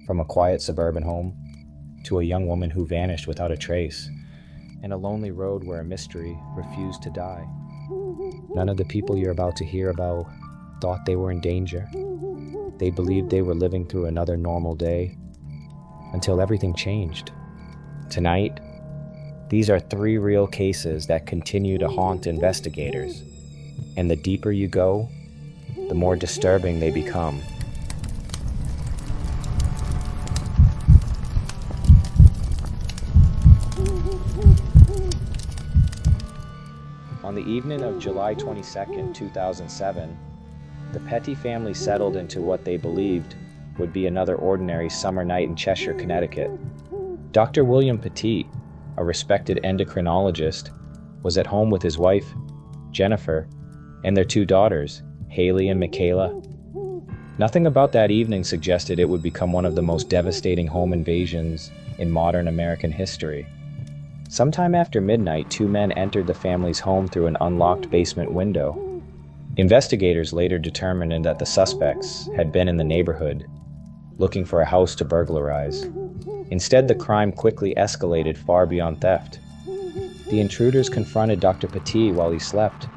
From a quiet suburban home to a young woman who vanished without a trace, and a lonely road where a mystery refused to die. None of the people you're about to hear about thought they were in danger. They believed they were living through another normal day until everything changed. Tonight, these are 3 real cases that continue to haunt investigators, and the deeper you go, the more disturbing they become. On the evening of July 22, 2007, the Petty family settled into what they believed would be another ordinary summer night in Cheshire, Connecticut. Dr. William Petit, a respected endocrinologist, was at home with his wife, Jennifer, and their 2 daughters, Haley and Michaela. Nothing about that evening suggested it would become one of the most devastating home invasions in modern American history. Sometime after midnight, 2 men entered the family's home through an unlocked basement window. Investigators later determined that the suspects had been in the neighborhood, looking for a house to burglarize. Instead, the crime quickly escalated far beyond theft. The intruders confronted Dr. Petit while he slept.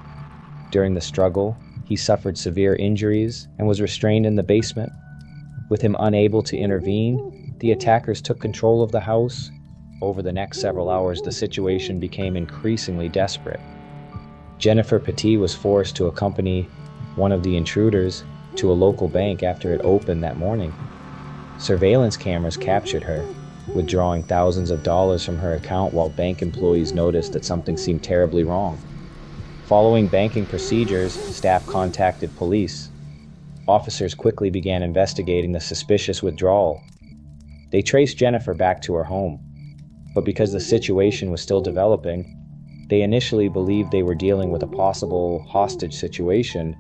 During the struggle, he suffered severe injuries and was restrained in the basement. With him unable to intervene, the attackers took control of the house. Over the next several hours, the situation became increasingly desperate. Jennifer Petit was forced to accompany one of the intruders to a local bank after it opened that morning. Surveillance cameras captured her, withdrawing thousands of dollars from her account while bank employees noticed that something seemed terribly wrong. Following banking procedures, staff contacted police. Officers quickly began investigating the suspicious withdrawal. They traced Jennifer back to her home. But because the situation was still developing, they initially believed they were dealing with a possible hostage situation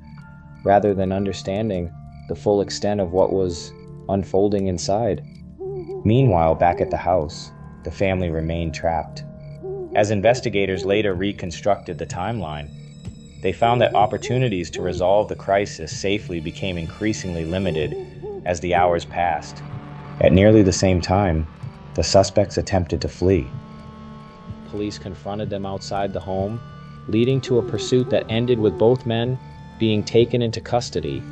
rather than understanding the full extent of what was unfolding inside. Meanwhile, back at the house, the family remained trapped. As investigators later reconstructed the timeline, they found that opportunities to resolve the crisis safely became increasingly limited as the hours passed. At nearly the same time, the suspects attempted to flee. Police confronted them outside the home, leading to a pursuit that ended with both men being taken into custody.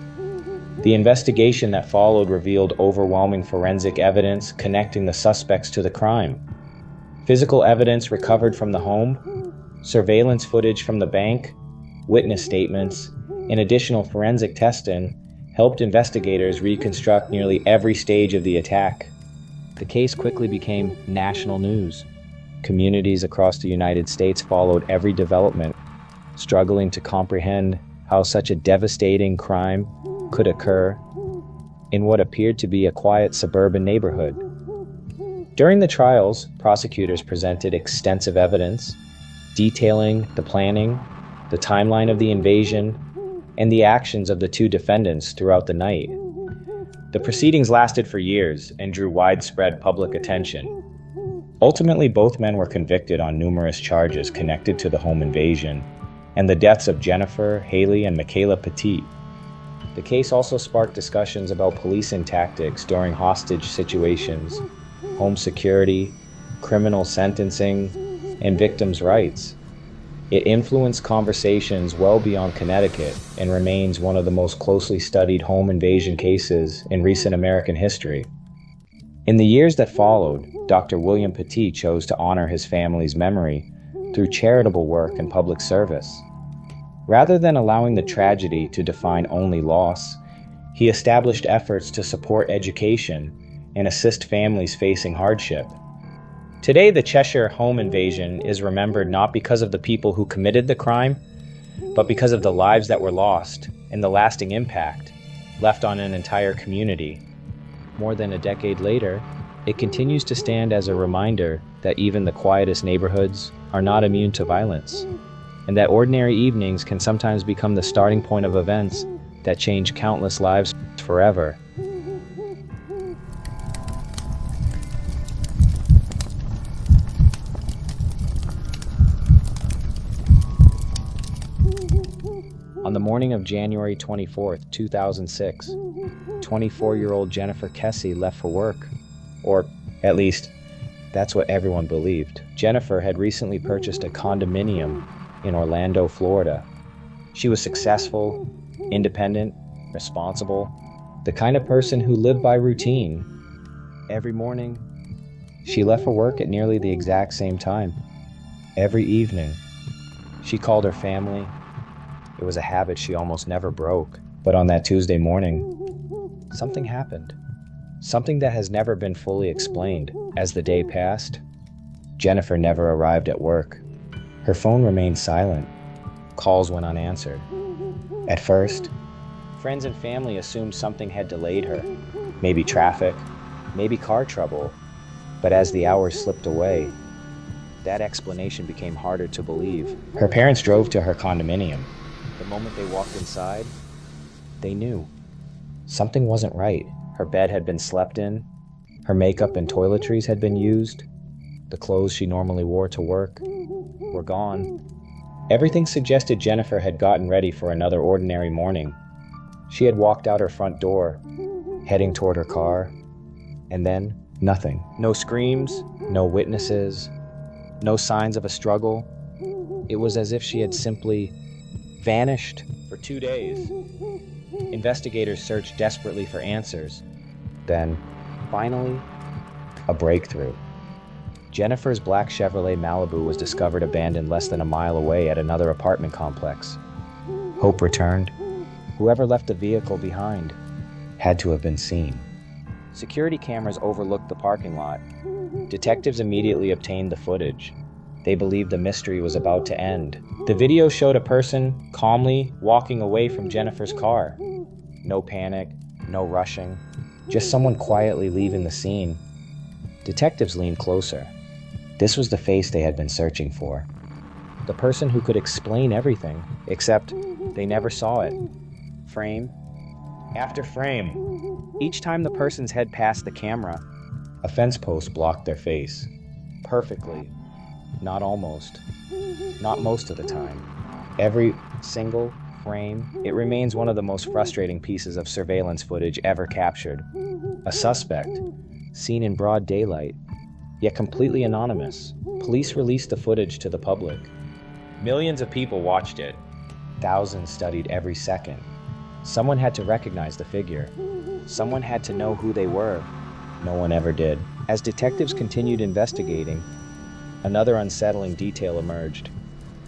The investigation that followed revealed overwhelming forensic evidence connecting the suspects to the crime. Physical evidence recovered from the home, surveillance footage from the bank, witness statements, and additional forensic testing helped investigators reconstruct nearly every stage of the attack. The case quickly became national news. Communities across the United States followed every development, struggling to comprehend how such a devastating crime could occur in what appeared to be a quiet suburban neighborhood. During the trials, prosecutors presented extensive evidence detailing the planning, the timeline of the invasion, and the actions of the 2 defendants throughout the night. The proceedings lasted for years and drew widespread public attention. Ultimately, both men were convicted on numerous charges connected to the home invasion and the deaths of Jennifer, Haley, and Michaela Petit. The case also sparked discussions about policing tactics during hostage situations, home security, criminal sentencing, and victims' rights. It influenced conversations well beyond Connecticut and remains one of the most closely studied home invasion cases in recent American history. In the years that followed, Dr. William Petit chose to honor his family's memory through charitable work and public service. Rather than allowing the tragedy to define only loss, he established efforts to support education and assist families facing hardship. Today, the Cheshire home invasion is remembered not because of the people who committed the crime, but because of the lives that were lost and the lasting impact left on an entire community. More than a decade later, it continues to stand as a reminder that even the quietest neighborhoods are not immune to violence, and that ordinary evenings can sometimes become the starting point of events that change countless lives forever. On the morning of January 24th, 2006, 24-year-old Jennifer Kesey left for work. Or, at least, that's what everyone believed. Jennifer had recently purchased a condominium in Orlando, Florida. She was successful, independent, responsible, the kind of person who lived by routine. Every morning, she left for work at nearly the exact same time. Every evening, she called her family. It was a habit she almost never broke. But on that Tuesday morning, something happened. Something that has never been fully explained. As the day passed, Jennifer never arrived at work. Her phone remained silent. Calls went unanswered. At first, friends and family assumed something had delayed her. Maybe traffic, maybe car trouble. But as the hours slipped away, that explanation became harder to believe. Her parents drove to her condominium. The moment they walked inside, they knew. Something wasn't right. Her bed had been slept in. Her makeup and toiletries had been used. The clothes she normally wore to work were gone. Everything suggested Jennifer had gotten ready for another ordinary morning. She had walked out her front door, heading toward her car, and then nothing. No screams, no witnesses, no signs of a struggle. It was as if she had simply vanished for 2 days. Investigators searched desperately for answers. Then, finally, a breakthrough. Jennifer's black Chevrolet Malibu was discovered abandoned less than a mile away at another apartment complex. Hope returned. Whoever left the vehicle behind had to have been seen. Security cameras overlooked the parking lot. Detectives immediately obtained the footage. They believed the mystery was about to end. The video showed a person calmly walking away from Jennifer's car. No panic, no rushing, just someone quietly leaving the scene. Detectives leaned closer. This was the face they had been searching for. The person who could explain everything, except they never saw it. Frame after frame. Each time the person's head passed the camera, a fence post blocked their face. Perfectly. Not almost. Not most of the time. Every single frame, it remains one of the most frustrating pieces of surveillance footage ever captured. A suspect, seen in broad daylight, yet completely anonymous. Police released the footage to the public. Millions of people watched it. Thousands studied every second. Someone had to recognize the figure. Someone had to know who they were. No one ever did. As detectives continued investigating, another unsettling detail emerged.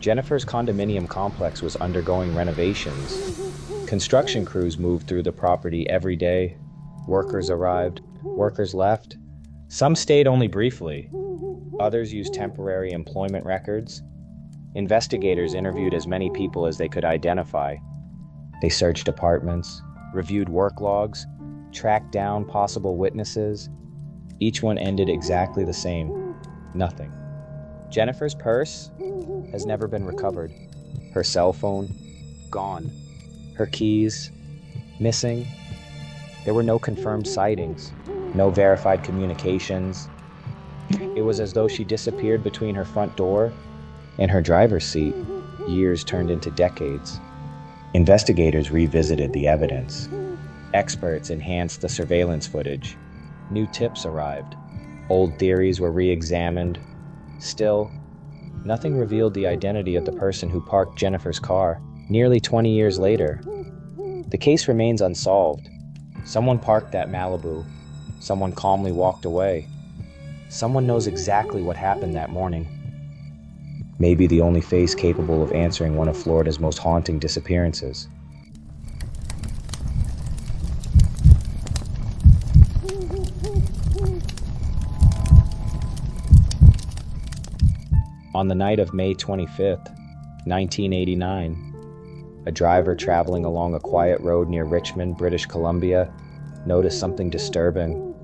Jennifer's condominium complex was undergoing renovations. Construction crews moved through the property every day. Workers arrived, workers left. Some stayed only briefly. Others used temporary employment records. Investigators interviewed as many people as they could identify. They searched apartments, reviewed work logs, tracked down possible witnesses. Each one ended exactly the same. Nothing. Jennifer's purse has never been recovered. Her cell phone, gone. Her keys, missing. There were no confirmed sightings, no verified communications. It was as though she disappeared between her front door and her driver's seat. Years turned into decades. Investigators revisited the evidence. Experts enhanced the surveillance footage. New tips arrived. Old theories were re-examined. Still, nothing revealed the identity of the person who parked Jennifer's car. Nearly 20 years later, the case remains unsolved. Someone parked that Malibu. Someone calmly walked away. Someone knows exactly what happened that morning. Maybe the only face capable of answering one of Florida's most haunting disappearances. On the night of May 25th, 1989, a driver traveling along a quiet road near Richmond, British Columbia, noticed something disturbing.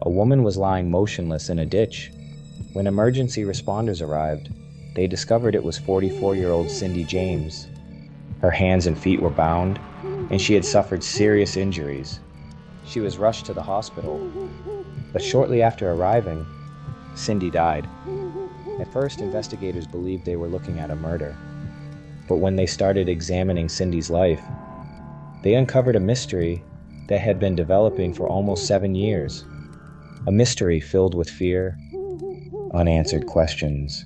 A woman was lying motionless in a ditch. When emergency responders arrived, they discovered it was 44-year-old Cindy James. Her hands and feet were bound, and she had suffered serious injuries. She was rushed to the hospital, but shortly after arriving, Cindy died. At first, investigators believed they were looking at a murder. But when they started examining Cindy's life, they uncovered a mystery that had been developing for almost 7 years. A mystery filled with fear, unanswered questions,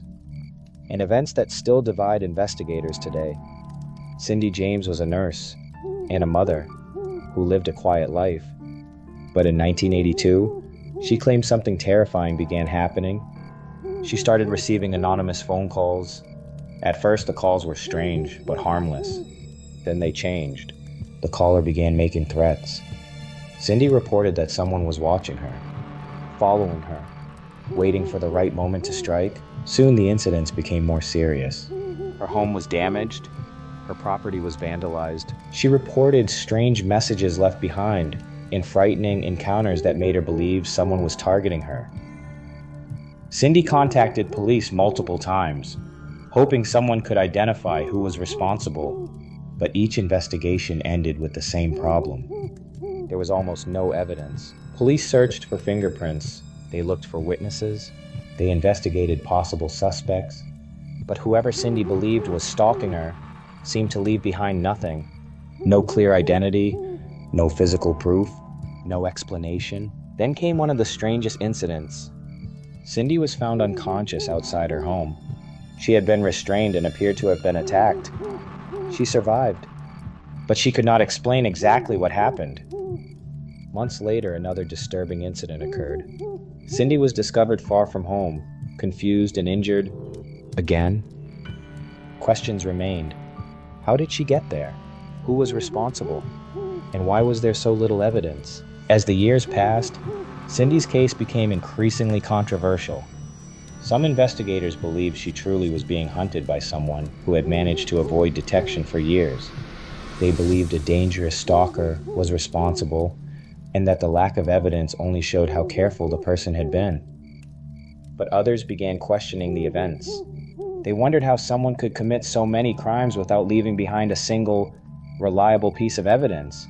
and events that still divide investigators today. Cindy James was a nurse and a mother who lived a quiet life. But in 1982, she claimed something terrifying began happening. She started receiving anonymous phone calls. At first, the calls were strange but harmless. Then they changed. The caller began making threats. Cindy reported that someone was watching her, following her, waiting for the right moment to strike. Soon the incidents became more serious. Her home was damaged. Her property was vandalized. She reported strange messages left behind and frightening encounters that made her believe someone was targeting her. Cindy contacted police multiple times, hoping someone could identify who was responsible, but each investigation ended with the same problem. There was almost no evidence. Police searched for fingerprints. They looked for witnesses. They investigated possible suspects. But whoever Cindy believed was stalking her seemed to leave behind nothing. No clear identity, no physical proof, no explanation. Then came one of the strangest incidents. Cindy was found unconscious outside her home. She had been restrained and appeared to have been attacked. She survived, but she could not explain exactly what happened. Months later, another disturbing incident occurred. Cindy was discovered far from home, confused and injured. Again, questions remained. How did she get there? Who was responsible? And why was there so little evidence? As the years passed, Cindy's case became increasingly controversial. Some investigators believed she truly was being hunted by someone who had managed to avoid detection for years. They believed a dangerous stalker was responsible, and that the lack of evidence only showed how careful the person had been. But others began questioning the events. They wondered how someone could commit so many crimes without leaving behind a single, reliable piece of evidence.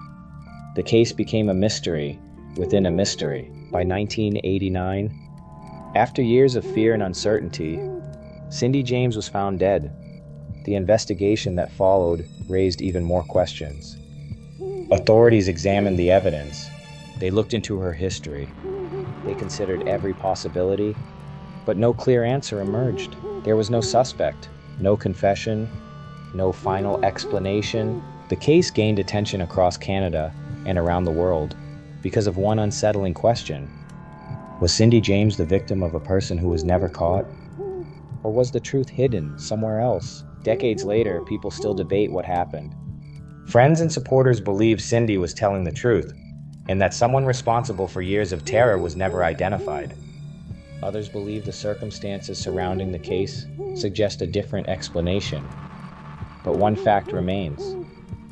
The case became a mystery within a mystery. By 1989, after years of fear and uncertainty, Cindy James was found dead. The investigation that followed raised even more questions. Authorities examined the evidence. They looked into her history. They considered every possibility, but no clear answer emerged. There was no suspect, no confession, no final explanation. The case gained attention across Canada and around the world because of one unsettling question. Was Cindy James the victim of a person who was never caught? Or was the truth hidden somewhere else? Decades later, people still debate what happened. Friends and supporters believe Cindy was telling the truth, and that someone responsible for years of terror was never identified. Others believe the circumstances surrounding the case suggest a different explanation. But one fact remains: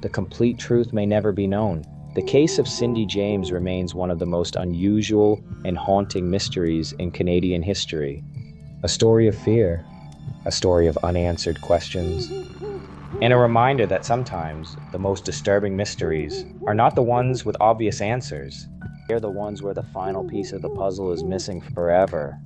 the complete truth may never be known. The case of Cindy James remains one of the most unusual and haunting mysteries in Canadian history. A story of fear, a story of unanswered questions, and a reminder that sometimes the most disturbing mysteries are not the ones with obvious answers. They're the ones where the final piece of the puzzle is missing forever.